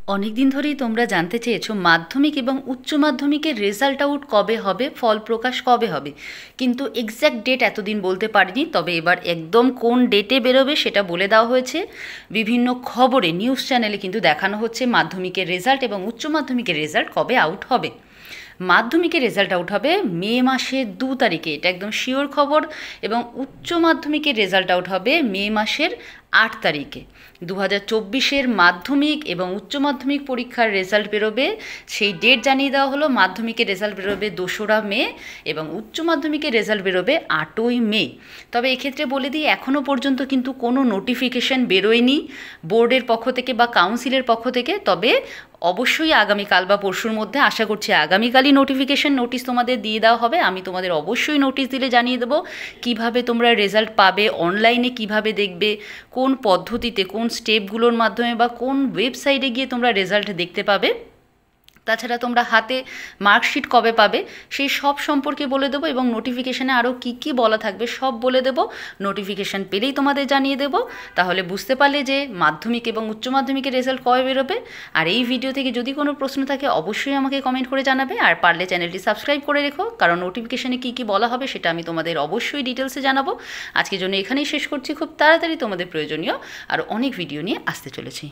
অনেক দিন ধরেই তোমরা জানতে চেয়েছো মাধ্যমিক এবং উচ্চ মাধ্যমিকের রেজাল্ট আউট কবে হবে, ফল প্রকাশ কবে হবে। কিন্তু এক্স্যাক্ট ডেট এতদিন বলতে পারিনি, তবে এবার একদম কোন ডেটে বেরোবে সেটা বলে দেওয়া হয়েছে। বিভিন্ন খবরে, নিউজ চ্যানেলে কিন্তু দেখানো হচ্ছে মাধ্যমিকের রেজাল্ট এবং উচ্চ মাধ্যমিকের রেজাল্ট কবে আউট হবে। মাধ্যমিকের রেজাল্ট আউট হবে মে মাসের 2 তারিখে, এটা একদম শিওর খবর। এবং উচ্চ মাধ্যমিকের রেজাল্ট আউট হবে মে মাসের 8 তারিখে। 2024-এর মাধ্যমিক এবং উচ্চ মাধ্যমিক পরীক্ষার রেজাল্ট বেরোবে, সেই ডেট জানিয়ে দেওয়া হলো। মাধ্যমিকের রেজাল্ট বেরোবে 2রা মে এবং উচ্চ মাধ্যমিকের রেজাল্ট বেরোবে 8ই মে। তবে এক্ষেত্রে বলে দিই, এখনও পর্যন্ত কিন্তু কোনো নোটিফিকেশন বেরোয়নি বোর্ডের পক্ষ থেকে বা কাউন্সিলের পক্ষ থেকে। তবে অবশ্যই আগামীকাল বা পরশুর মধ্যে, আশা করছি আগামীকালই নোটিফিকেশন নোটিশ তোমাদের দিয়ে দেওয়া হবে। আমি তোমাদের অবশ্যই নোটিশ দিলে জানিয়ে দেবো কিভাবে তোমরা রেজাল্ট পাবে, অনলাইনে কিভাবে দেখবে, কোন পদ্ধতিতে, কোন স্টেপগুলোর মাধ্যমে বা কোন ওয়েবসাইটে গিয়ে তোমরা রেজাল্ট দেখতে পাবে। তাছাড়া তোমরা হাতে মার্কশিট কবে পাবে সেই সব সম্পর্কে বলে দেবো, এবং নোটিফিকেশানে আরও কী কী বলা থাকবে সব বলে দেবো। নোটিফিকেশান পেলেই তোমাদের জানিয়ে দেবো। তাহলে বুঝতে পারলে যে মাধ্যমিক এবং উচ্চ মাধ্যমিকের রেজাল্ট কবে বেরোবে। আর এই ভিডিও থেকে যদি কোনো প্রশ্ন থাকে অবশ্যই আমাকে কমেন্ট করে জানাবে, আর পারলে চ্যানেলটি সাবস্ক্রাইব করে রেখো, কারণ নোটিফিকেশানে কী কী বলা হবে সেটা আমি তোমাদের অবশ্যই ডিটেলসে জানাবো। আজকের জন্য এখানেই শেষ করছি। খুব তাড়াতাড়ি তোমাদের প্রয়োজনীয় আর অনেক ভিডিও নিয়ে আসতে চলেছি।